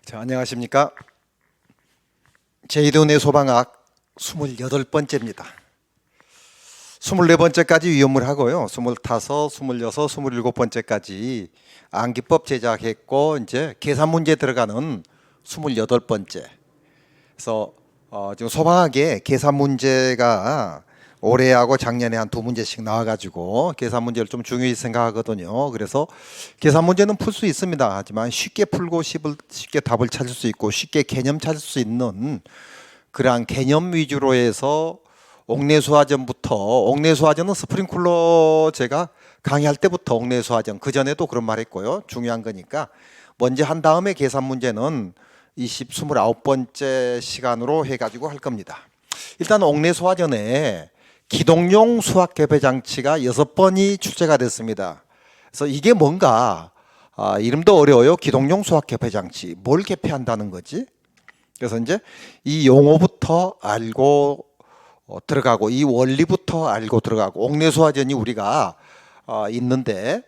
자, 안녕하십니까. 제2대 소방학 28번째입니다. 24번째까지 위험을 하고요. 25, 26, 27번째까지 암기법 제작했고 이제 계산 문제 들어가는 28번째. 그래서 지금 소방학에 계산 문제가 올해하고 작년에 한 2문제씩 나와가지고 계산 문제를 좀 중요히 생각하거든요. 그래서 계산 문제는 풀 수 있습니다. 하지만 쉽게 풀고 쉽게 답을 찾을 수 있고 쉽게 개념 찾을 수 있는 그러한 개념 위주로 해서 옥내수화전은 스프링쿨러 제가 강의할 때부터 옥내수화전 그전에도 그런 말 했고요. 중요한 거니까 먼저 한 다음에 계산 문제는 29번째 시간으로 해가지고 할 겁니다. 일단 옥내수화전에 기동용 수학 개폐 장치가 6번이 출제가 됐습니다. 그래서 이게 뭔가 이름도 어려워요. 기동용 수학 개폐 장치. 뭘 개폐한다는 거지? 그래서 이제 이 용어부터 알고 들어가고 이 원리부터 알고 들어가고 옥내수화전이 우리가 있는데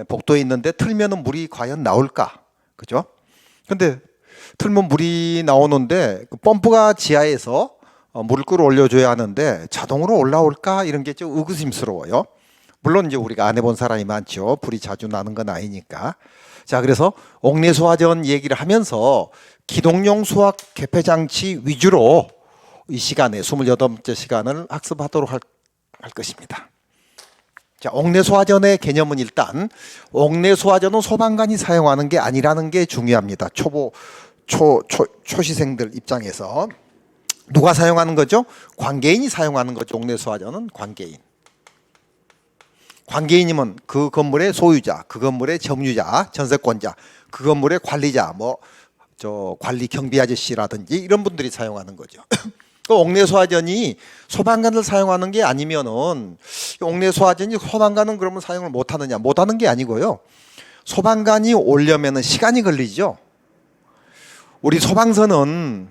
복도에 있는데 틀면은 물이 과연 나올까? 그죠? 근데 틀면 물이 나오는데 그 펌프가 지하에서 물을 끌어올려줘야 하는데 자동으로 올라올까 이런 게 좀 의구심스러워요. 물론 이제 우리가 안 해본 사람이 많죠. 불이 자주 나는 건 아니니까. 자, 그래서 옥내수화전 얘기를 하면서 기동용 수학 개폐 장치 위주로 이 시간에 28번째 시간을 학습하도록 할 것입니다. 자, 옥내수화전의 개념은 일단 옥내수화전은 소방관이 사용하는 게 아니라는 게 중요합니다. 초시생들 입장에서 누가 사용하는 거죠? 관계인이 사용하는 거죠. 옥내수화전은 관계인. 관계인이면 그 건물의 소유자, 그 건물의 점유자, 전세권자, 그 건물의 관리자, 관리 경비 아저씨라든지 이런 분들이 사용하는 거죠. 그 옥내수화전이 소방관을 사용하는 게 아니면은 옥내수화전이 소방관은 그러면 사용을 못 하느냐? 못 하는 게 아니고요. 소방관이 오려면은 시간이 걸리죠. 우리 소방서는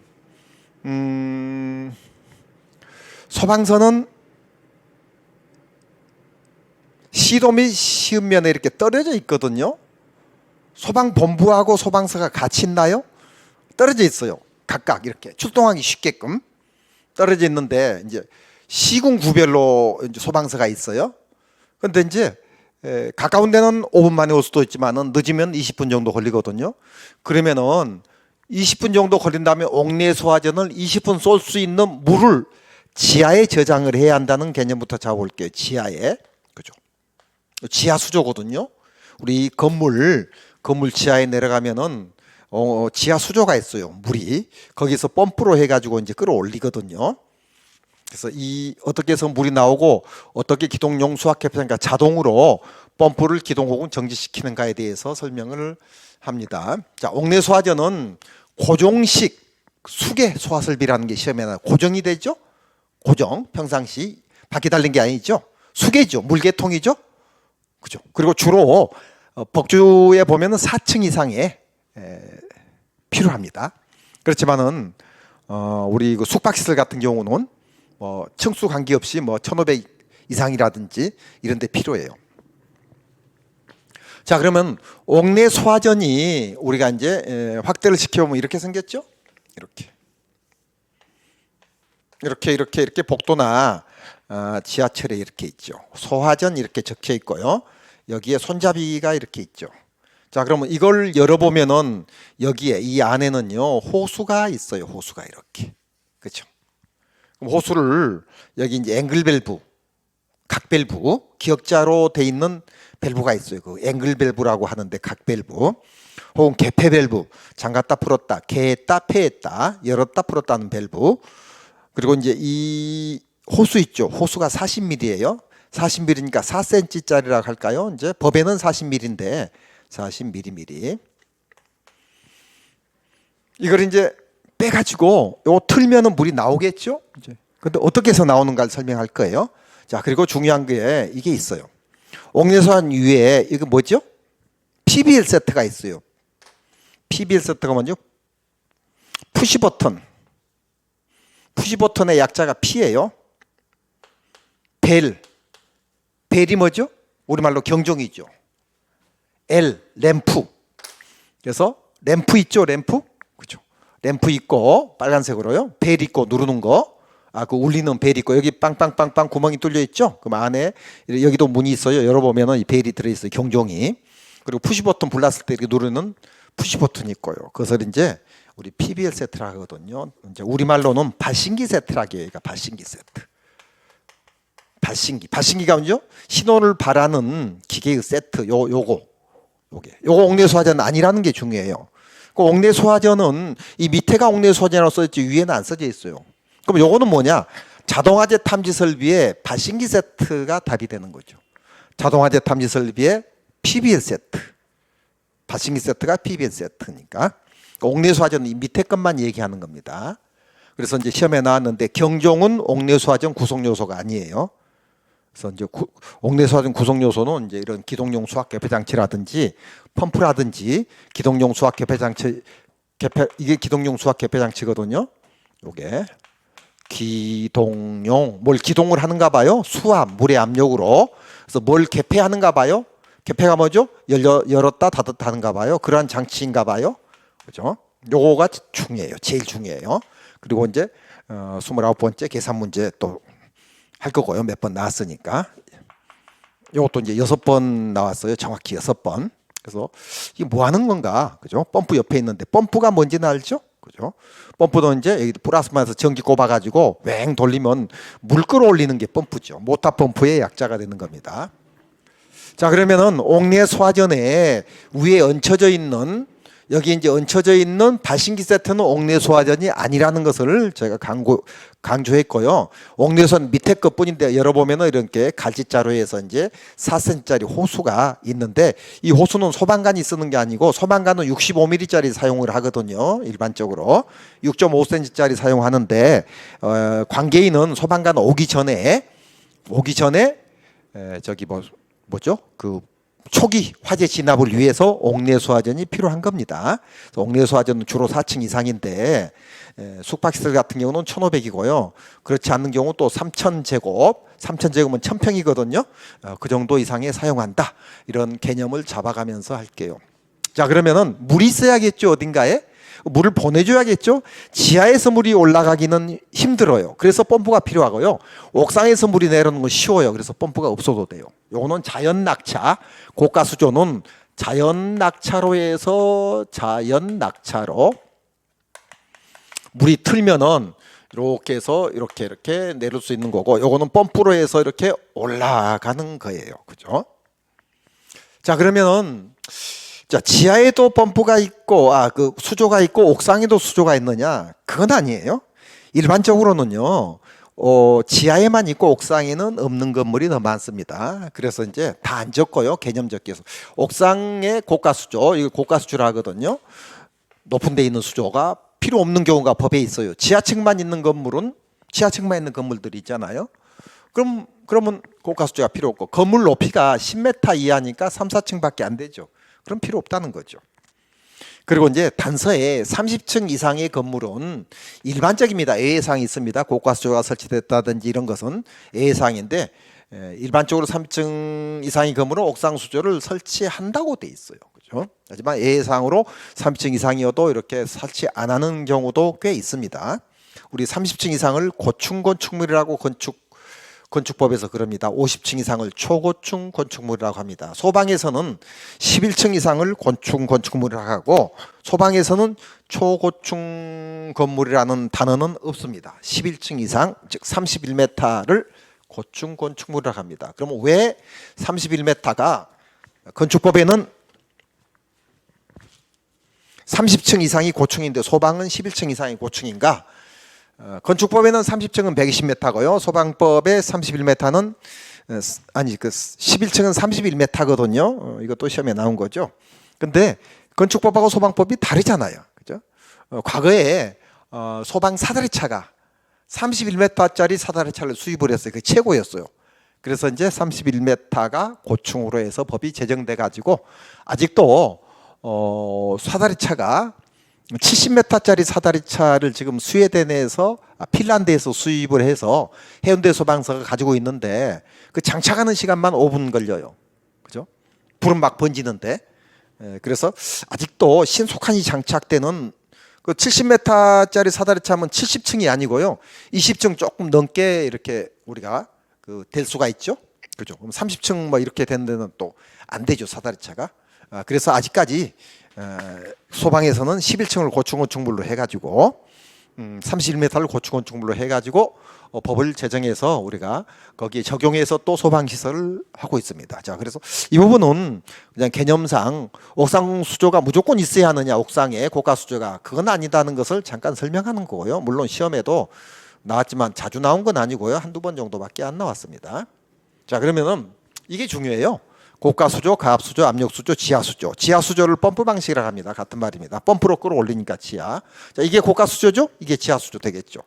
시도 및 시읍면에 이렇게 떨어져 있거든요. 소방본부하고 소방서가 같이 있나요? 떨어져 있어요. 각각 이렇게 출동하기 쉽게끔 떨어져 있는데 이제 시군 구별로 이제 소방서가 있어요. 그런데 이제 가까운 데는 5분 만에 올 수도 있지만은 늦으면 20분 정도 걸리거든요. 그러면은 20분 정도 걸린다면 옥내수화전을 20분 쏠 수 있는 물을 지하에 저장을 해야 한다는 개념부터 잡아볼게요. 지하에. 그죠? 지하 수조거든요. 우리 건물 지하에 내려가면은 지하 수조가 있어요. 물이 거기서 펌프로 해가지고 이제 끌어올리거든요. 그래서 어떻게 해서 물이 나오고 어떻게 기동용 수학 개폐장치가 자동으로 펌프를 기동 혹은 정지시키는가에 대해서 설명을 합니다. 자, 옥내수화전은 고정식 수계 소화설비라는 게 시험에 나와요. 고정이 되죠? 고정 평상시 바퀴 달린 게 아니죠. 수계죠. 물개통이죠. 그죠? 그리고 주로 복주에 보면은 4층 이상에 필요합니다. 그렇지만은 우리 그 숙박시설 같은 경우는 층수 관계없이 1,500 이상이라든지 이런 데 필요해요. 자, 그러면 옥내수화전이 우리가 이제 확대를 시켜보면 이렇게 생겼죠? 이렇게 복도나 지하철에 이렇게 있죠. 소화전 이렇게 적혀 있고요. 여기에 손잡이가 이렇게 있죠. 자, 그러면 이걸 열어보면은 여기에 이 안에는요 호수가 있어요. 호수가 이렇게. 그렇죠? 그럼 호수를 여기 이제 앵글 밸브, 각 밸브, 기역자로 돼 있는 밸브가 있어요. 그 앵글 밸브라고 하는데 각 밸브, 혹은 개폐 밸브, 잠갔다 풀었다, 개했다 폐했다, 열었다 풀었다는 밸브. 그리고 이제 이 호수 있죠. 호수가 40mm예요. 40mm니까 4cm짜리라고 할까요? 이제 법에는 40mm인데 40mm. 이걸 이제 빼가지고 요 틀면은 물이 나오겠죠. 이제 근데 어떻게 해서 나오는가를 설명할 거예요. 자, 그리고 중요한 게 이게 있어요. 옥내수화전 위에 이거 뭐죠? PBL 세트가 있어요. PBL 세트가 뭐죠? 푸시 버튼. 푸시 버튼의 약자가 P예요. 벨이 뭐죠? 우리말로 경종이죠. L 램프. 그래서 램프 있죠, 램프. 램프 있고 빨간색으로요. 벨 있고 누르는 거. 그 울리는 벨 있고 여기 빵빵빵빵 구멍이 뚫려 있죠. 그럼 안에 여기도 문이 있어요. 열어보면은 이 벨이 들어있어요. 경종이. 그리고 푸시 버튼 불났을 때 이렇게 누르는 푸시 버튼이 있고요. 그것을 이제 우리 PBL 세트라 하거든요. 이제 우리말로는 발신기 세트라고 해요. 그러니까 발신기 세트. 발신기가 뭐죠? 신호를 발하는 기계의 세트. 요거 옥내 소화전 아니라는 게 중요해요. 그 옥내 소화전은 이 밑에가 옥내 소화전이라고 써있지 위에는 안 써져 있어요. 그럼 요거는 뭐냐? 자동화재 탐지 설비에 발신기 세트가 답이 되는 거죠. 자동화재 탐지 설비에 PBL 세트. 발신기 세트가 PBL 세트니까. 옥내 소화전은 이 밑에 것만 얘기하는 겁니다. 그래서 이제 시험에 나왔는데 경종은 옥내 소화전 구성 요소가 아니에요. 그래서 이제 옥내 소화전 구성 요소는 이제 이런 기동용 수압 개폐 장치라든지 펌프라든지 기동용 수압 개폐 장치 이게 기동용 수압 개폐 장치거든요. 요게 기동용 뭘 기동을 하는가 봐요. 수압 물의 압력으로. 그래서 뭘 개폐하는가 봐요. 개폐가 뭐죠? 열었다 닫았다 하는가 봐요. 그러한 장치인가 봐요. 그죠? 요거가 중요해요. 제일 중요해요. 그리고 이제 29번째 계산 문제 또 할 거고요. 몇 번 나왔으니까. 요것도 이제 6번 나왔어요. 정확히 6번. 그래서 이게 뭐 하는 건가? 그죠? 펌프 옆에 있는데 펌프가 뭔지는 알죠? 그죠? 펌프도 이제 여기 플라스마에서 전기 꼽아 가지고 왱 돌리면 물 끌어올리는 게 펌프죠. 모타 펌프의 약자가 되는 겁니다. 자, 그러면은 옥내 소화전에 위에 얹혀져 있는 여기 이제 얹혀져 있는 발신기 세트는 옥내 소화전이 아니라는 것을 제가 강조했고요. 옥내 소화전 밑에 것뿐인데 열어보면은 이렇게 갈짓자로 해서 이제 4cm짜리 호수가 있는데 이 호수는 소방관이 쓰는 게 아니고 소방관은 65mm짜리 사용을 하거든요. 일반적으로 6.5cm짜리 사용하는데 관계인은 소방관 오기 전에 저기 뭐죠? 그 초기 화재 진압을 위해서 옥내 소화전이 필요한 겁니다. 옥내 소화전은 주로 4층 이상인데 숙박시설 같은 경우는 1,500이고요. 그렇지 않는 경우 또 3,000제곱, 3,000제곱은 1,000평이거든요. 그 정도 이상에 사용한다. 이런 개념을 잡아가면서 할게요. 자, 그러면은 물이 있어야겠죠, 어딘가에? 물을 보내줘야겠죠. 지하에서 물이 올라가기는 힘들어요. 그래서 펌프가 필요하고요. 옥상에서 물이 내려오는 건 쉬워요. 그래서 펌프가 없어도 돼요. 요거는 자연 낙차. 고가 수조는 자연 낙차로 해서 자연 낙차로 물이 틀면은 이렇게 해서 이렇게 내릴 수 있는 거고, 요거는 펌프로 해서 이렇게 올라가는 거예요. 그죠? 자, 그러면은 자, 지하에도 펌프가 있고 그 수조가 있고 옥상에도 수조가 있느냐? 그건 아니에요. 일반적으로는요. 지하에만 있고 옥상에는 없는 건물이 더 많습니다. 그래서 이제 다 안 적고요. 개념 적기에서 옥상에 고가 수조, 이거 고가 수조라 하거든요. 높은 데 있는 수조가 필요 없는 경우가 법에 있어요. 지하층만 있는 건물은 지하층만 있는 건물들이 있잖아요. 그러면 고가 수조가 필요 없고 건물 높이가 10m 이하니까 3, 4층밖에 안 되죠. 그럼 필요 없다는 거죠. 그리고 이제 단서에 30층 이상의 건물은 일반적입니다. 예외사항이 있습니다. 고가 수조가 설치됐다든지 이런 것은 예외사항인데 일반적으로 30층 이상의 건물은 옥상 수조를 설치한다고 돼 있어요. 그죠? 하지만 예외사항으로 30층 이상이어도 이렇게 설치 안 하는 경우도 꽤 있습니다. 우리 30층 이상을 고층 건축물이라고 건축법에서 그럽니다. 50층 이상을 초고층 건축물이라고 합니다. 소방에서는 11층 이상을 고층 건축물이라고 하고 소방에서는 초고층 건물이라는 단어는 없습니다. 11층 이상 즉 31m를 고층 건축물이라고 합니다. 그러면 왜 31m가 건축법에는 30층 이상이 고층인데 소방은 11층 이상이 고층인가? 건축법에는 30층은 120m고요. 소방법의 31m는 아니 그 11층은 31m거든요. 이것도 시험에 나온 거죠. 근데 건축법하고 소방법이 다르잖아요. 그죠? 과거에 소방 사다리차가 31m짜리 사다리차를 수입을 했어요. 그게 최고였어요. 그래서 이제 31m가 고층으로 해서 법이 제정돼 가지고 아직도 사다리차가 70m짜리 사다리차를 지금 스웨덴에서 핀란드에서 수입을 해서 해운대 소방서가 가지고 있는데 그 장착하는 시간만 5분 걸려요. 그죠? 불은 막 번지는데. 그래서 아직도 신속한이 장착되는 그 70m짜리 사다리차 하면 70층이 아니고요. 20층 조금 넘게 이렇게 우리가 그 될 수가 있죠. 그죠? 그럼 30층 뭐 이렇게 된 데는 또 안 되죠, 사다리차가. 그래서 아직까지 소방에서는 11층을 고층건축물로 해가지고 31m를 고층건축물로 해가지고 법을 제정해서 우리가 거기에 적용해서 또 소방시설을 하고 있습니다. 자, 그래서 이 부분은 그냥 개념상 옥상 수조가 무조건 있어야 하느냐, 옥상에 고가 수조가, 그건 아니다는 것을 잠깐 설명하는 거고요. 물론 시험에도 나왔지만 자주 나온 건 아니고요. 한두 번 정도밖에 안 나왔습니다. 자, 그러면은 이게 중요해요. 고가 수조, 가압 수조, 압력 수조, 지하 수조. 지하 수조를 펌프 방식이라고 합니다. 같은 말입니다. 펌프로 끌어올리니까 지하. 자, 이게 고가 수조죠? 이게 지하 수조 되겠죠.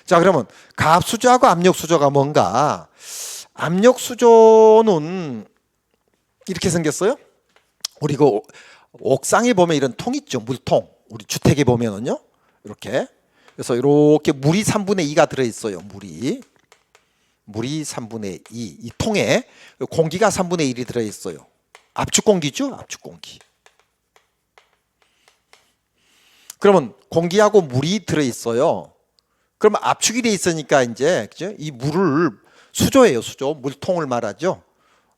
자, 그러면 가압 수조하고 압력 수조가 뭔가? 압력 수조는 이렇게 생겼어요. 우리 그 옥상에 보면 이런 통 있죠. 물통. 우리 주택에 보면은요. 이렇게. 그래서 이렇게 물이 3분의 2가 들어 있어요. 물이 3분의 2. 이 통에 공기가 3분의 1이 들어 있어요. 압축 공기죠? 압축 공기. 그러면 공기하고 물이 들어 있어요. 그러면 압축이 돼 있으니까 이제 그죠? 이 물을 수조예요, 수조. 물통을 말하죠.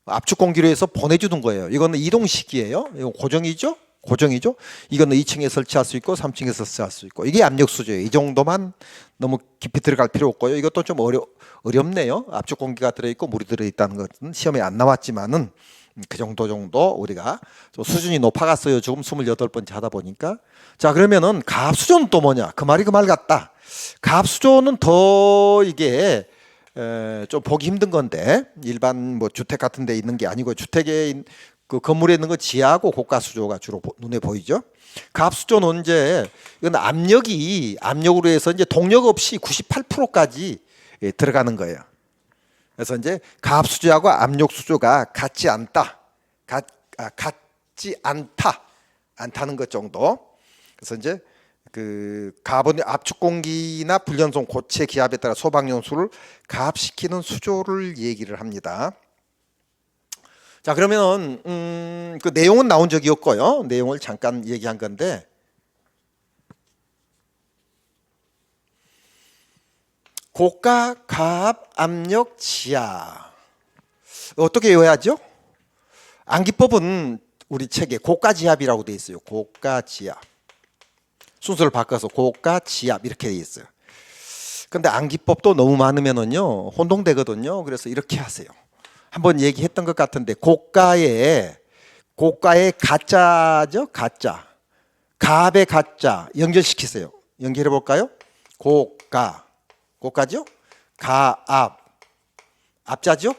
압축 공기로 해서 보내주는 거예요. 이거는 이동식이에요. 이거 고정이죠? 고정이죠. 이거는 2층에 설치할 수 있고 3층에 설치할 수 있고, 이게 압력 수조예요. 이 정도만 너무 깊이 들어갈 필요 없고요. 이것도 좀 어렵네요. 압축 공기가 들어있고 물이 들어있다는 것은 시험에 안 나왔지만은 그 정도 우리가 좀 수준이 높아갔어요. 지금 28번째 하다 보니까. 자, 그러면은 가압 수조는 또 뭐냐? 그 말이 그 말 같다. 가압 수조는 더 이게 좀 보기 힘든 건데, 일반 뭐 주택 같은 데 있는 게 아니고, 주택에 그 건물에 있는 거 지하고 고가 수조가 주로 눈에 보이죠. 가압 수조는 이제 이건 압력으로 해서 이제 동력 없이 98%까지 들어가는 거예요. 그래서 이제 가압 수조하고 압력 수조가 같지 않다는 것 정도. 그래서 이제 그 가압은 압축 공기나 불연성 고체 기압에 따라 소방 연소를 가압시키는 수조를 얘기를 합니다. 자, 그러면 그 내용은 나온 적이 없고요. 내용을 잠깐 얘기한 건데, 고가, 가압, 압력, 지하. 어떻게 외워야죠? 암기법은 우리 책에 고가 지압이라고 돼 있어요. 고가 지압. 순서를 바꿔서 고가 지압 이렇게 돼 있어요. 근데 암기법도 너무 많으면은요 혼동되거든요. 그래서 이렇게 하세요. 한번 얘기했던 것 같은데, 고가의 가짜죠? 가짜. 가압의 가짜 연결시키세요. 연결해 볼까요? 고가죠? 가압. 압자죠?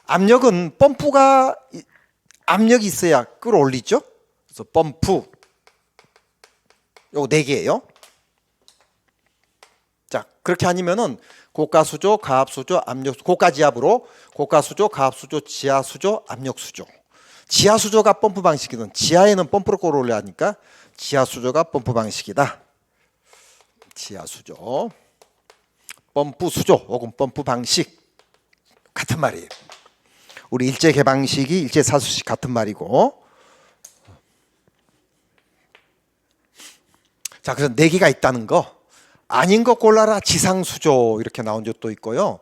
압력은 펌프가 압력이 있어야 끌어올리죠. 그래서 펌프. 요거 4개예요. 자, 그렇게 아니면은 고가 수조, 가압 수조, 압력 수조, 고가 지압으로 고가 수조, 가압 수조, 지하 수조, 압력 수조. 지하 수조가 펌프 방식이든, 지하에는 펌프로 끌어올려야 하니까 지하 수조가 펌프 방식이다. 지하 수조, 펌프 수조 혹은 펌프 방식 같은 말이에요. 우리 일제 개방식이 일제 사수식 같은 말이고. 자, 그래서 4개가 있다는 거. 아닌 거 골라라 지상수조 이렇게 나온 적도 있고요.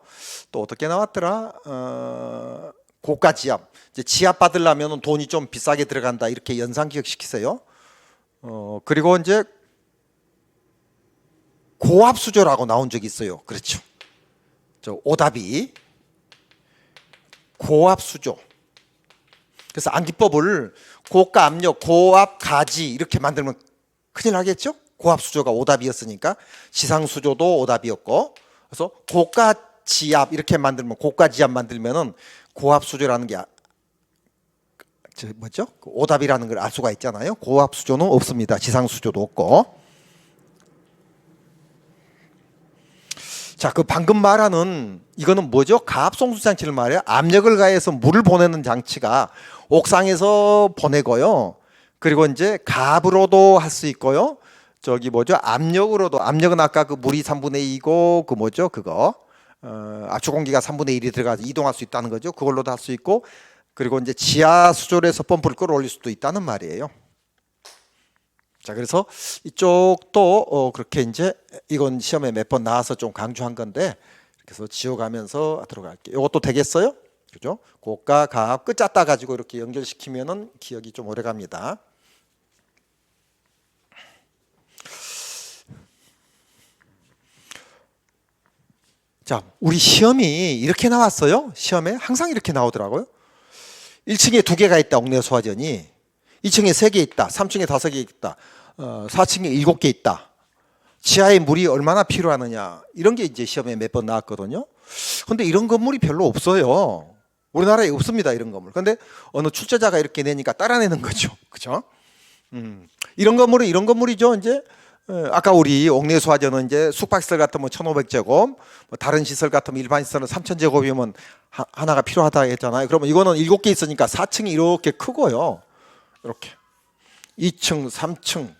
또 어떻게 나왔더라? 고가 지압. 이제 지압 받으려면 돈이 좀 비싸게 들어간다 이렇게 연상 기억시키세요. 그리고 이제 고압 수조라고 나온 적이 있어요. 그렇죠. 저 오답이 고압 수조. 그래서 암기법을 고가 압력, 고압 가지 이렇게 만들면 큰일 나겠죠? 고압 수조가 오답이었으니까 지상 수조도 오답이었고, 그래서 고가 지압 이렇게 만들면, 고가 지압 만들면은 고압 수조라는 게 뭐죠? 오답이라는 걸 알 수가 있잖아요. 고압 수조는 없습니다. 지상 수조도 없고. 자, 그 방금 말하는 이거는 뭐죠? 가압 송수 장치를 말해요. 압력을 가해서 물을 보내는 장치가 옥상에서 보내고요. 그리고 이제 가압으로도 할 수 있고요. 저기 뭐죠? 압력으로도, 압력은 아까 그 물이 3분의 2고 그 뭐죠? 그거 압축 공기가 3분의 1이 들어가서 이동할 수 있다는 거죠. 그걸로도 할 수 있고, 그리고 이제 지하 수조로 해서 펌프를 끌어올릴 수도 있다는 말이에요. 자, 자, 그래서 이쪽도 그렇게 이제 이건 시험에 몇 번 나와서 좀 강조한 건데 그래서 지워가면서 들어갈게요. 이것도 되겠어요? 그죠? 고가 가압 끝 짰다 가지고 이렇게 연결시키면은 기억이 좀 오래 갑니다. 자, 우리 시험이 이렇게 나왔어요. 시험에 항상 이렇게 나오더라고요. 1층에 2개가 있다. 옥내 소화전이. 2층에 3개 있다. 3층에 5개 있다. 4층에 7개 있다. 지하에 물이 얼마나 필요하느냐. 이런 게 이제 시험에 몇 번 나왔거든요. 근데 이런 건물이 별로 없어요. 우리나라에 없습니다. 이런 건물. 근데 어느 출제자가 이렇게 내니까 따라내는 거죠. 그죠? 이런 건물은 이런 건물이죠. 이제 아까 우리 옥내 소화전은 이제 숙박시설 같으면 1,500제곱, 뭐 다른 시설 같으면 일반 시설은 3,000제곱이면 하나가 필요하다 했잖아요. 그러면 이거는 7개 있으니까 4층이 이렇게 크고요. 이렇게 2층, 3층,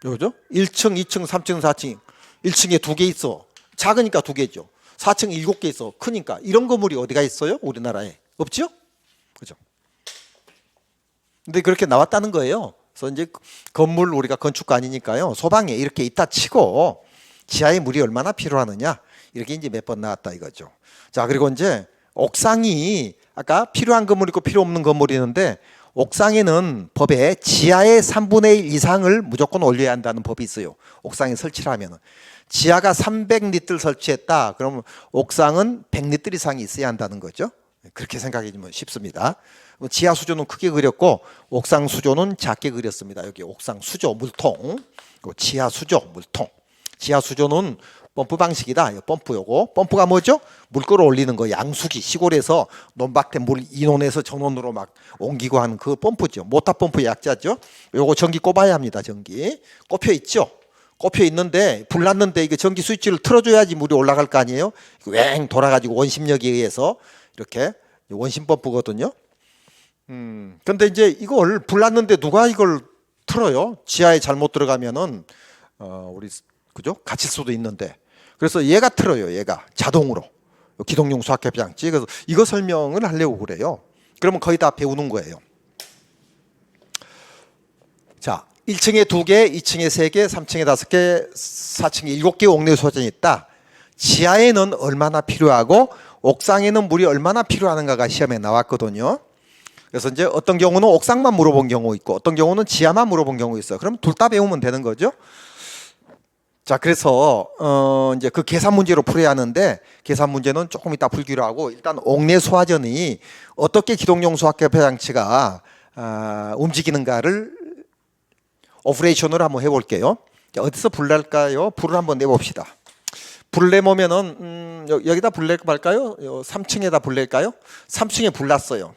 요죠? 1층, 2층, 3층, 4층. 1층에 2개 있어. 작으니까 2개죠. 4층 7개 있어. 크니까. 이런 건물이 어디가 있어요? 우리나라에. 없죠? 그죠? 근데 그렇게 나왔다는 거예요. 그래서 이제 건물 우리가 건축가니니까요. 소방에 이렇게 있다 치고 지하에 물이 얼마나 필요하느냐. 이렇게 이제 몇 번 나왔다 이거죠. 자, 그리고 이제 옥상이 아까 필요한 건물 있고 필요 없는 건물이 있는데 옥상에는 법에 지하의 3분의 1 이상을 무조건 올려야 한다는 법이 있어요. 옥상에 설치를 하면은. 지하가 300리터 설치했다. 그러면 옥상은 100리터 이상이 있어야 한다는 거죠. 그렇게 생각하시면 쉽습니다. 지하 수조는 크게 그렸고 옥상 수조는 작게 그렸습니다. 여기 옥상 수조 물통, 지하 수조 물통. 지하 수조는 펌프 방식이다. 펌프 요거. 펌프가 뭐죠? 물 끌어올리는 거. 양수기. 시골에서 논밭에 물 인원에서 전원으로 막 옮기고 하는 그 펌프죠. 모터 펌프 약자죠. 요거 전기 꼽아야 합니다. 전기. 꼽혀 있죠. 꼽혀 있는데 불 났는데 이거 전기 스위치를 틀어줘야지 물이 올라갈 거 아니에요. 왱 돌아가지고 원심력에 의해서 이렇게 원심 펌프거든요. 근데 이제 이걸 불 났는데 누가 이걸 틀어요? 지하에 잘못 들어가면은 우리 그죠? 갇힐 수도 있는데. 그래서 얘가 틀어요. 얘가 자동으로 기동용 수압계 장치. 그래서 이거 설명을 하려고 그래요. 그러면 거의 다 배우는 거예요. 자, 1층에 2개, 2층에 3개, 3층에 5개, 4층에 7개 옥내 소전이 있다. 지하에는 얼마나 필요하고 옥상에는 물이 얼마나 필요하는가가 시험에 나왔거든요. 그래서 이제 어떤 경우는 옥상만 물어본 경우 있고 어떤 경우는 지하만 물어본 경우 있어요. 그럼 둘 다 배우면 되는 거죠. 자, 그래서 이제 그 계산 문제로 풀어야 하는데 계산 문제는 조금 이따 풀기로 하고 일단 옥내 소화전이 어떻게 기동용 수압계 장치가 움직이는가를 오퍼레이션으로 한번 해볼게요. 자, 어디서 불 날까요? 불을 한번 내봅시다. 불을 내보면은 여기다 불 낼까 말까요? 3층에다 불 낼까요? 3층에 불 났어요.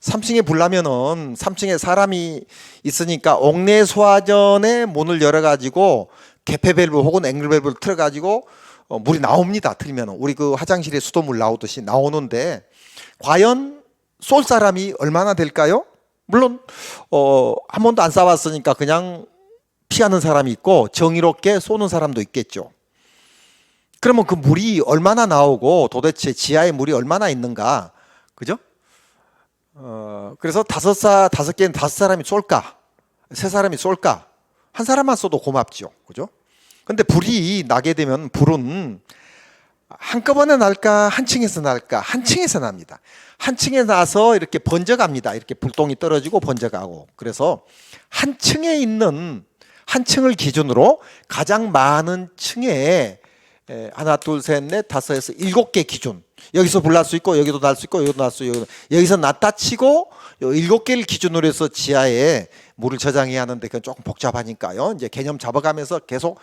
3층에 불 나면은 3층에 사람이 있으니까 옥내 소화전의 문을 열어가지고 개폐 밸브 혹은 앵글 밸브를 틀어가지고 물이 나옵니다. 틀면은 우리 그 화장실에 수돗물 나오듯이 나오는데 과연 쏠 사람이 얼마나 될까요? 물론 한 번도 안 쏴봤으니까 그냥 피하는 사람이 있고 정의롭게 쏘는 사람도 있겠죠. 그러면 그 물이 얼마나 나오고 도대체 지하에 물이 얼마나 있는가, 그죠? 그래서 5개는 5사람이 쏠까? 3사람이 쏠까? 한 사람만 쏘도 고맙죠, 그죠? 근데 불이 나게 되면 불은 한꺼번에 날까? 한 층에서 날까? 한 층에서 납니다. 한 층에 나서 이렇게 번져갑니다. 이렇게 불똥이 떨어지고 번져가고. 그래서 한 층에 있는 한 층을 기준으로 가장 많은 층에 하나, 둘, 셋, 넷, 다섯에서 7개 기준. 여기서 불 날 수 있고 여기도 날 수 있고 여기도 날 수 있고 여기서 났다 치고 7개를 기준으로 해서 지하에 물을 저장해야 하는데 그건 조금 복잡하니까요. 이제 개념 잡아가면서 계속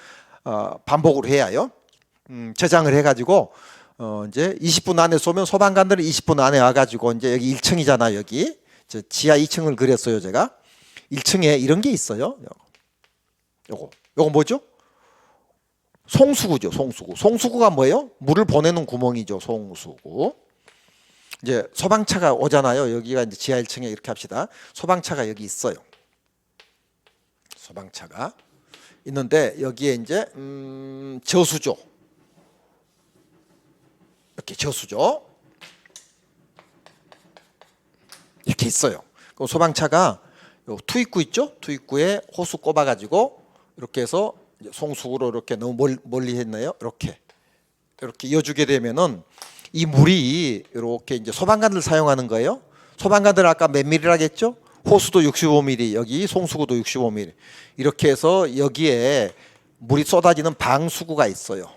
반복을 해야 해요. 저장을 해가지고 이제 20분 안에 쏘면 소방관들은 20분 안에 와가지고 이제 여기 1층이잖아. 여기 지하 2층을 그렸어요. 제가 1층에 이런 게 있어요. 요거 뭐죠? 송수구죠. 송수구. 송수구가 뭐예요? 물을 보내는 구멍이죠. 송수구. 이제 소방차가 오잖아요. 여기가 이제 지하 1층에 이렇게 합시다. 소방차가 여기 있어요. 소방차가 있는데 여기에 이제 저수조. 이렇게 저수조 이렇게 있어요. 그럼 소방차가 요 투입구 있죠? 투입구에 호수 꼽아가지고 이렇게 해서 송수구로 이렇게 너무 멀리 했나요? 이렇게 이어주게 되면은 이 물이 이렇게 이제 소방관을 사용하는 거예요. 소방관들 아까 몇 밀리라고 했죠? 호수도 65mm, 여기 송수구도 65mm. 이렇게 해서 여기에 물이 쏟아지는 방수구가 있어요.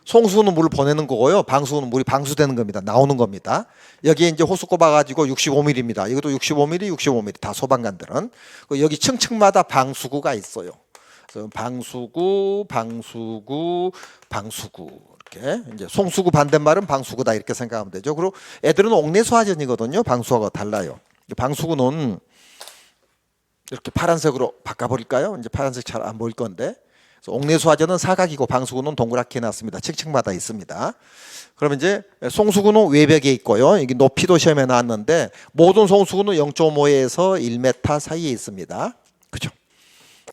송수구는 물을 보내는 거고요. 방수구는 물이 방수되는 겁니다. 나오는 겁니다. 여기에 이제 호수 꼽아가지고 65mm입니다. 이것도 65mm, 65mm 다 소방관들은. 여기 층층마다 방수구가 있어요. 그래서 방수구, 방수구, 방수구. 이렇게 이제 송수구 반대말은 방수구다 이렇게 생각하면 되죠. 그리고 애들은 옥내수화전이거든요. 방수구와 달라요. 방수구는 이렇게 파란색으로 바꿔버릴까요? 이제 파란색 잘 안 보일 건데. 옥내수화전은 사각이고 방수구는 동그랗게 해놨습니다. 층층마다 있습니다. 그러면 이제 송수구는 외벽에 있고요. 여기 높이도 시험에 나왔는데 모든 송수구는 0.5에서 1m 사이에 있습니다. 그죠?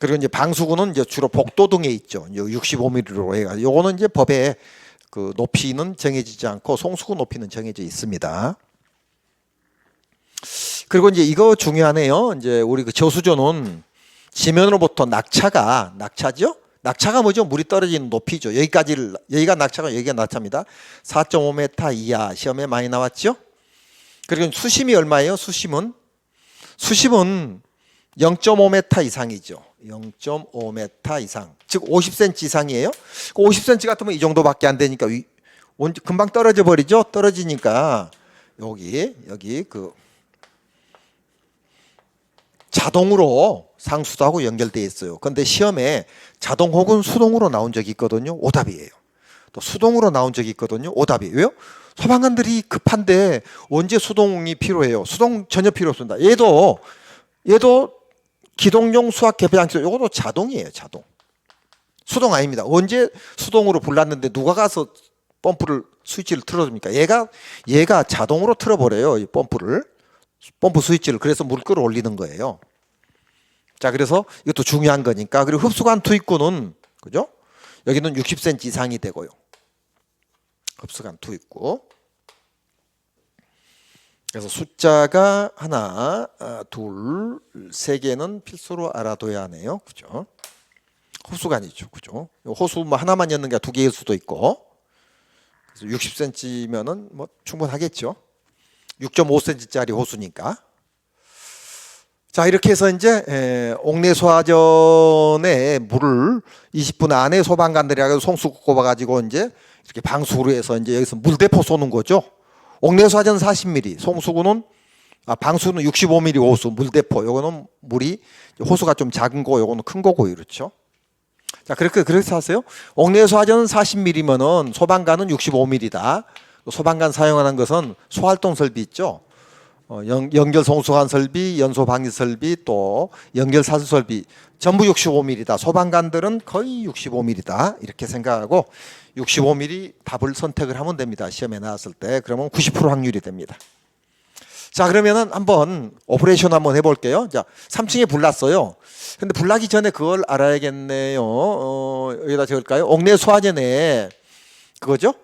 그리고 이제 방수구는 이제 주로 복도 등에 있죠. 65mm로 해가. 요거는 이제 법에 그 높이는 정해지지 않고 송수구 높이는 정해져 있습니다. 그리고 이제 이거 중요하네요. 이제 우리 그 저수조는 지면으로부터 낙차죠? 낙차가 뭐죠? 물이 떨어지는 높이죠. 여기가 낙차가 여기가 낙차입니다. 4.5m 이하 시험에 많이 나왔죠? 그리고 수심이 얼마예요? 수심은 0.5m 이상이죠. 0.5m 이상. 즉 50cm 이상이에요. 50cm 같으면 이 정도밖에 안 되니까 금방 떨어져 버리죠. 떨어지니까 여기 그 자동으로 상수도 하고 연결되어 있어요. 그런데 시험에 자동 혹은 수동으로 나온 적이 있거든요. 오답이에요. 또 수동으로 나온 적이 있거든요. 오답이에요. 왜요? 소방관들이 급한데 언제 수동이 필요해요? 수동 전혀 필요 없습니다. 얘도 기동용 수압 개폐장치 이것도 자동이에요. 자동. 수동 아닙니다. 언제 수동으로 불났는데 누가 가서 펌프를 스위치를 틀어줍니까? 얘가 자동으로 틀어버려요. 이 펌프 스위치를. 그래서 물 끌어올리는 거예요. 자, 그래서 이것도 중요한 거니까. 그리고 흡수관 투입구는 그죠? 여기는 60cm 이상이 되고요. 흡수관 투입구. 그래서 숫자가 하나, 둘, 세 개는 필수로 알아둬야 하네요. 그죠? 호수관이죠. 그죠? 호수 뭐 하나만 였는 게 두 개일 수도 있고. 그래서 60cm면은 뭐 충분하겠죠. 6.5cm짜리 호수니까. 자, 이렇게 해서 이제 옥내수화전에 물을 20분 안에 소방관들이 송수구 꼽아가지고 이제 이렇게 방수로 해서 이제 여기서 물대포 쏘는 거죠. 옥내수화전 40mm, 송수구는 방수는 65mm 호수, 물대포. 요거는 물이 호수가 좀 작은 거, 요거는 큰 거고 이렇죠. 자, 그렇게 하세요. 옥내수화전은 40mm면은 소방관은 65mm다. 소방관 사용하는 것은 소활동 설비 있죠. 연결 송수관 설비, 연소 방지 설비, 또 연결 사수 설비 전부 65mm다. 소방관들은 거의 65mm다. 이렇게 생각하고 65mm 답을 선택을 하면 됩니다. 시험에 나왔을 때. 그러면 90% 확률이 됩니다. 자, 그러면은 한번 오퍼레이션 한번 해볼게요. 자, 3층에 불 났어요. 근데 불 나기 전에 그걸 알아야겠네요. 여기다 적을까요? 옥내수화전에 그거죠?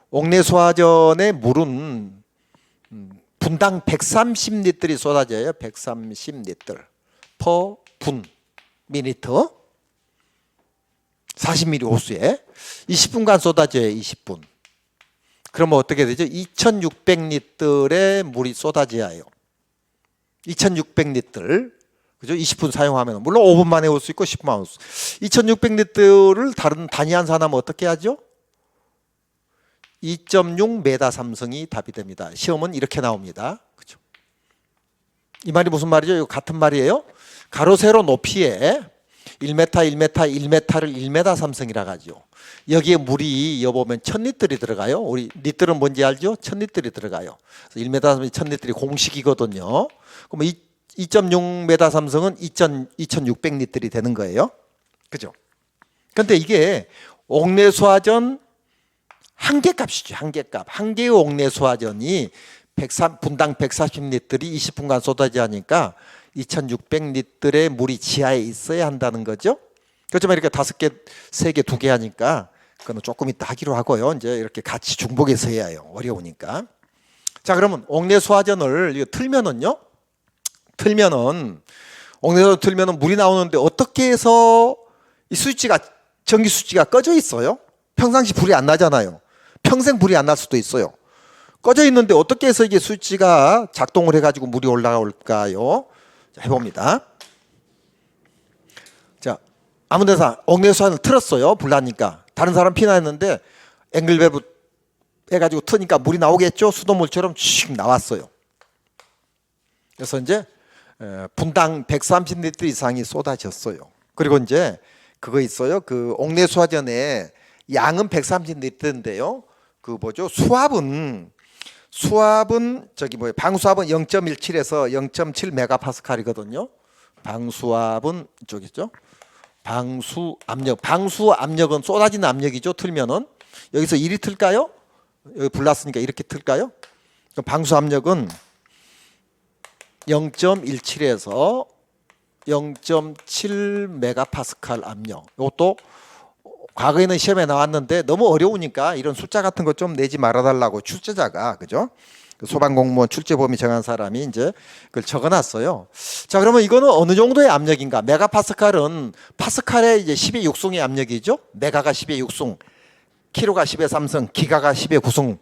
옥내수화전의 물은 분당 130리터이 쏟아져요. 130리터 per 분 미니터 40mm 호수에 20분간 쏟아져요. 20분. 그러면 어떻게 되죠? 2600리터의 물이 쏟아져야 해요. 2600리터. 그죠? 20분 사용하면 물론 5분 만에 올 수 있고 10분 만에 올 수. 2600리터를 다른 단위 환산하면 어떻게 하죠? 2.6m 삼성이 답이 됩니다. 시험은 이렇게 나옵니다. 그죠? 이 말이 무슨 말이죠? 이거 같은 말이에요. 가로 세로 높이에 1m, 1m, 1m를 1m 삼성이라고 하죠. 여기에 물이 여보면 1000리터이 들어가요. 우리 리터는 뭔지 알죠? 1000리터이 들어가요. 1m 삼성이 1000리터이 공식이거든요. 그럼 2.6m 삼성은 2600리터이 되는 거예요. 그죠? 근데 이게 옥내수화전 한계값이죠. 한계값. 한 개의 옥내수화전이 분당 140리터이 20분간 쏟아져 하니까 2600리터의 물이 지하에 있어야 한다는 거죠. 그렇지만 이렇게 5개, 3개, 2개 하니까 그거는 조금 이따 하기로 하고요. 이제 이렇게 같이 중복해서 해야 해요. 어려우니까. 자, 그러면 옥내수화전을 틀면은 옥내수화전 틀면은 물이 나오는데 어떻게 해서 이 스위치가 전기 스위치가 꺼져 있어요? 평상시 불이 안 나잖아요. 평생 불이 안 날 수도 있어요. 꺼져 있는데 어떻게 해서 이게 스위치가 작동을 해가지고 물이 올라올까요? 자, 해봅니다. 자, 아무데나 옥내수화전을 틀었어요. 불 나니까. 다른 사람 피나했는데 앵글 밸브 해가지고 트니까 물이 나오겠죠. 수돗물처럼 쭉 나왔어요. 그래서 이제 분당 130리터 이상이 쏟아졌어요. 그리고 이제 그거 있어요. 그 옥내수화전에 양은 130리터인데요. 그 뭐죠? 수압은 저기 뭐예요? 방수압은 0.17에서 0.7 메가파스칼이거든요. 방수압은 이쪽이죠. 방수압력은 쏟아지는 압력이죠. 틀면은 여기서 1이 틀까요? 여기 불났으니까 이렇게 틀까요? 방수압력은 0.17에서 0.7 메가파스칼 압력. 이것도 과거에는 시험에 나왔는데 너무 어려우니까 이런 숫자 같은 거 좀 내지 말아달라고 출제자가, 그죠? 소방공무원 출제범위 정한 사람이 이제 그걸 적어놨어요. 자, 그러면 이거는 어느 정도의 압력인가? 메가파스칼은 파스칼의 이제 10의 6승의 압력이죠. 메가가 10의 6승, 키로가 10의 3승, 기가가 10의 9승.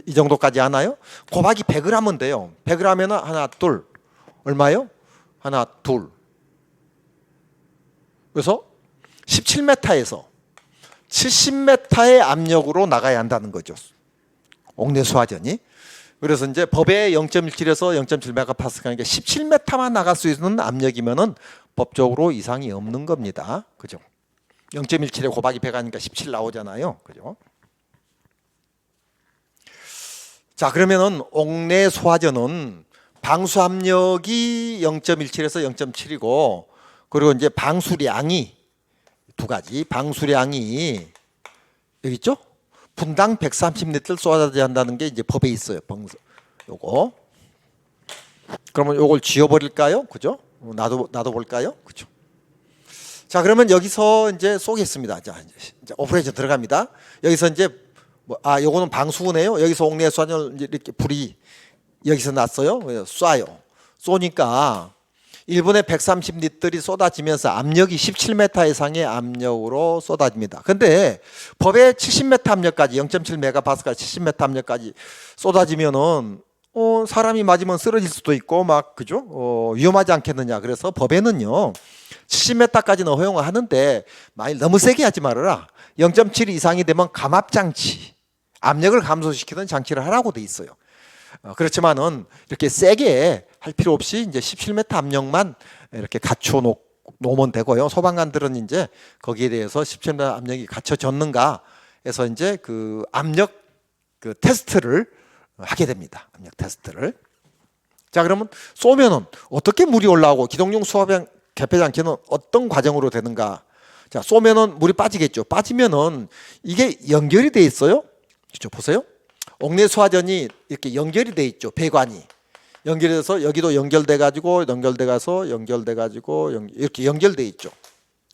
이 정도까지 하나요? 곱하기 100을 하면 돼요. 100을 하면은 하나, 둘. 얼마요? 하나, 둘. 그래서 17m에서 70m의 압력으로 나가야 한다는 거죠. 옥내수화전이. 그래서 이제 법에 0.17에서 0.7 메가파스칼이니까 17m만 나갈 수 있는 압력이면은 법적으로 이상이 없는 겁니다. 그죠? 0.17에 곱하기 100 하니까 17 나오잖아요. 그죠? 자, 그러면은 옥내수화전은 방수압력이 0.17에서 0.7이고, 그리고 이제 방수량이 두 가지, 방수량이 여기 있죠? 분당 130리터를 쏟아져야 한다는 게 이제 법에 있어요. 요거. 그러면 요걸 지워버릴까요? 그죠? 놔둬 볼까요? 그죠? 자, 그러면 여기서 이제 쏘겠습니다. 자, 이제 오퍼레이션 들어갑니다. 여기서 이제 요거는 방수네요. 여기서 옥내수화전을 이렇게 불이 여기서 났어요. 쏴요. 쏘니까 1분에 130리터이 쏟아지면서 압력이 17m 이상의 압력으로 쏟아집니다. 근데 법에 70m 압력까지 0.7 메가파스칼 70m 압력까지 쏟아지면은 사람이 맞으면 쓰러질 수도 있고 막, 그죠? 위험하지 않겠느냐. 그래서 법에는요 70m까지는 허용을 하는데 만일 너무 세게 하지 말아라. 0.7 이상이 되면 감압장치, 압력을 감소시키는 장치를 하라고 돼 있어요. 그렇지만은 이렇게 세게 할 필요 없이 이제 17m 압력만 이렇게 갖춰 놓으면 되고요. 소방관들은 이제 거기에 대해서 17m 압력이 갖춰졌는가 해서 이제 그 압력 그 테스트를 하게 됩니다. 압력 테스트를. 자, 그러면 쏘면은 어떻게 물이 올라오고 기동용 수압용 개폐장치는 어떤 과정으로 되는가? 자, 쏘면은 물이 빠지겠죠. 빠지면은 이게 연결이 돼 있어요. 그렇죠? 보세요. 옥내수화전이 이렇게 연결이 돼 있죠. 배관이 연결돼서 여기도 연결돼 가지고 연결돼 가서 연결돼 가지고 이렇게 연결돼 있죠.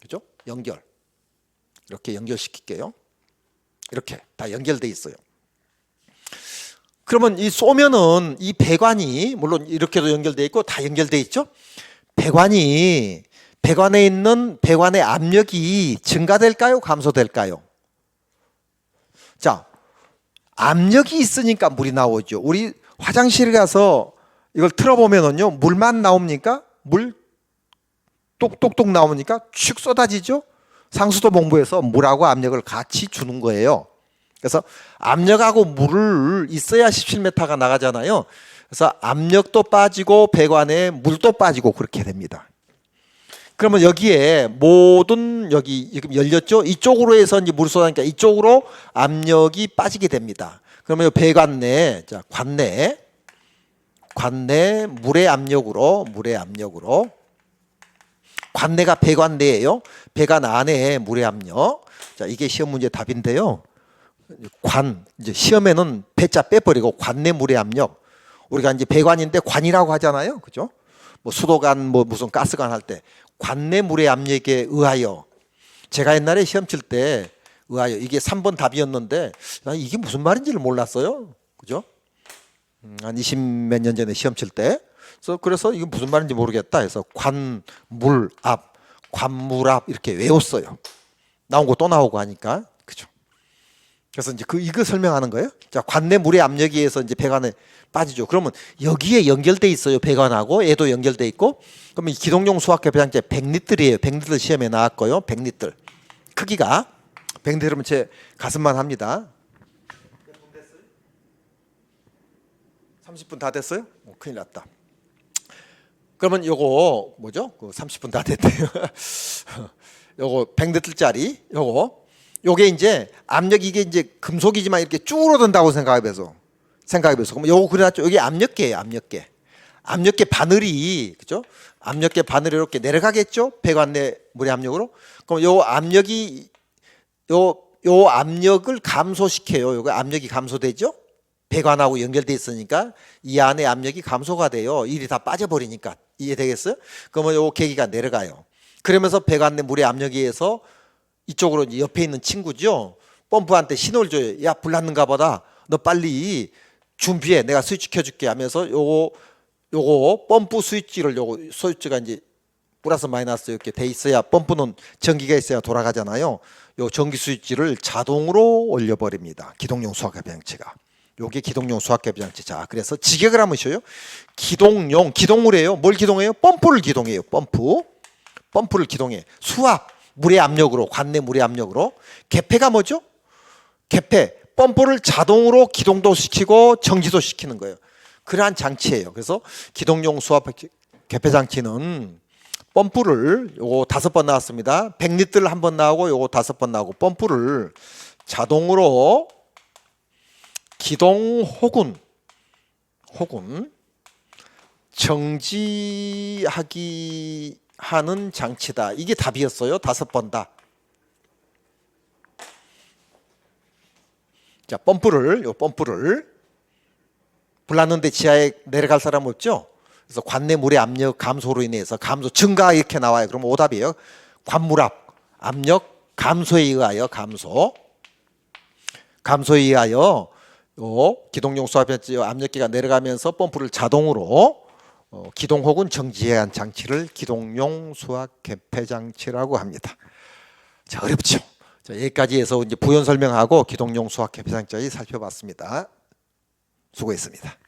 그죠? 연결. 이렇게 연결시킬게요. 이렇게 다 연결돼 있어요. 그러면 이 쏘면은 이 배관이 물론 이렇게도 연결돼 있고 다 연결돼 있죠. 배관에 있는 배관의 압력이 증가될까요? 감소될까요? 자, 압력이 있으니까 물이 나오죠. 우리 화장실에 가서 이걸 틀어보면은요, 물만 나옵니까? 물 똑똑똑 나오니까 축 쏟아지죠. 상수도 본부에서 물하고 압력을 같이 주는 거예요. 그래서 압력하고 물을 있어야 17m가 나가잖아요. 그래서 압력도 빠지고 배관에 물도 빠지고 그렇게 됩니다. 그러면 여기에 모든 여기 지금 열렸죠? 이쪽으로 해서 이제 물이 쏟아지니까 이쪽으로 압력이 빠지게 됩니다. 그러면 배관 내, 자, 관내 물의 압력으로 관내가 배관 내예요. 배관 안에 물의 압력. 자, 이게 시험 문제 답인데요. 이제 시험에는 배자 빼버리고 관내 물의 압력. 우리가 이제 배관인데 관이라고 하잖아요. 그죠? 뭐 수도관, 뭐 무슨 가스관 할 때 관내 물의 압력에 의하여. 제가 옛날에 시험 칠 때 의하여 이게 3번 답이었는데 이게 무슨 말인지를 몰랐어요. 그죠? 한 20몇 년 전에 시험 칠 때 그래서 이거 무슨 말인지 모르겠다 해서 관물압, 관물압 이렇게 외웠어요. 나온 거 또 나오고 하니까 그죠. 그래서 이제 이거 설명하는 거예요. 자, 관내 물의 압력에 의해서 이제 배관에 빠지죠. 그러면 여기에 연결돼 있어요. 배관하고 얘도 연결돼 있고. 그러면 기동용 수압개폐장치 100리터이에요. 100리터 시험에 나왔고요. 100리터 크기가 100리터면 제 가슴만 합니다. 30분 다 됐어요? 큰일 났다. 그러면 요거 뭐죠? 30분 다 됐대요. 요거 100리터짜리 요게 이제 압력 이게 이제 금속이지만 이렇게 줄어든다고 생각해서 그럼 요거 그래놨죠. 여기 압력계예요. 압력계 바늘이 그죠? 압력계 바늘이 이렇게 내려가겠죠? 배관 내 물의 압력으로. 그럼 요 압력이 요 압력을 감소시켜요. 요거 압력이 감소되죠? 배관하고 연결돼 있으니까 이 안에 압력이 감소가 돼요. 일이 다 빠져버리니까. 이해되겠어요? 그러면 요 계기가 내려가요. 그러면서 배관 내 물의 압력에 의해서 이쪽으로 옆에 있는 친구죠. 펌프한테 신호를 줘요. 야, 불 났는가 보다. 너 빨리 준비해. 내가 스위치 켜줄게 하면서 요거 펌프 스위치를 요거 스위치가 이제 플러스 마이너스 이렇게 돼 있어야 펌프는 전기가 있어야 돌아가잖아요. 요 전기 스위치를 자동으로 올려버립니다. 기동용 수압개폐장치가. 요게 기동용 수압개폐장치. 자, 그래서 직역을 한번 쉬어요. 기동을 해요. 뭘 기동해요? 펌프를 기동해요. 펌프를 기동해. 수압, 물의 압력으로, 관내 물의 압력으로. 개폐가 뭐죠? 개폐, 펌프를 자동으로 기동도 시키고 정지도 시키는 거예요. 그러한 장치예요. 그래서 기동용 수압 개폐장치는 펌프를 요거 5번 나왔습니다. 100리터를 한 번 나오고 요거 5번 나오고 펌프를 자동으로 기동 혹은 정지하기 하는 장치다. 이게 답이었어요. 5번 다. 자, 펌프를 불났는데 지하에 내려갈 사람 없죠? 그래서 관내 물의 압력 감소로 인해서 증가 이렇게 나와요. 그럼 오답이에요. 관물압, 압력 감소에 의하여 감소에 의하여 기동용 수압장치 압력계가 내려가면서 펌프를 자동으로 기동 혹은 정지해야 한 장치를 기동용 수압개폐장치라고 합니다. 자, 어렵죠? 자, 여기까지 해서 이제 부연 설명하고 기동용 수압개폐장치 살펴봤습니다. 수고했습니다.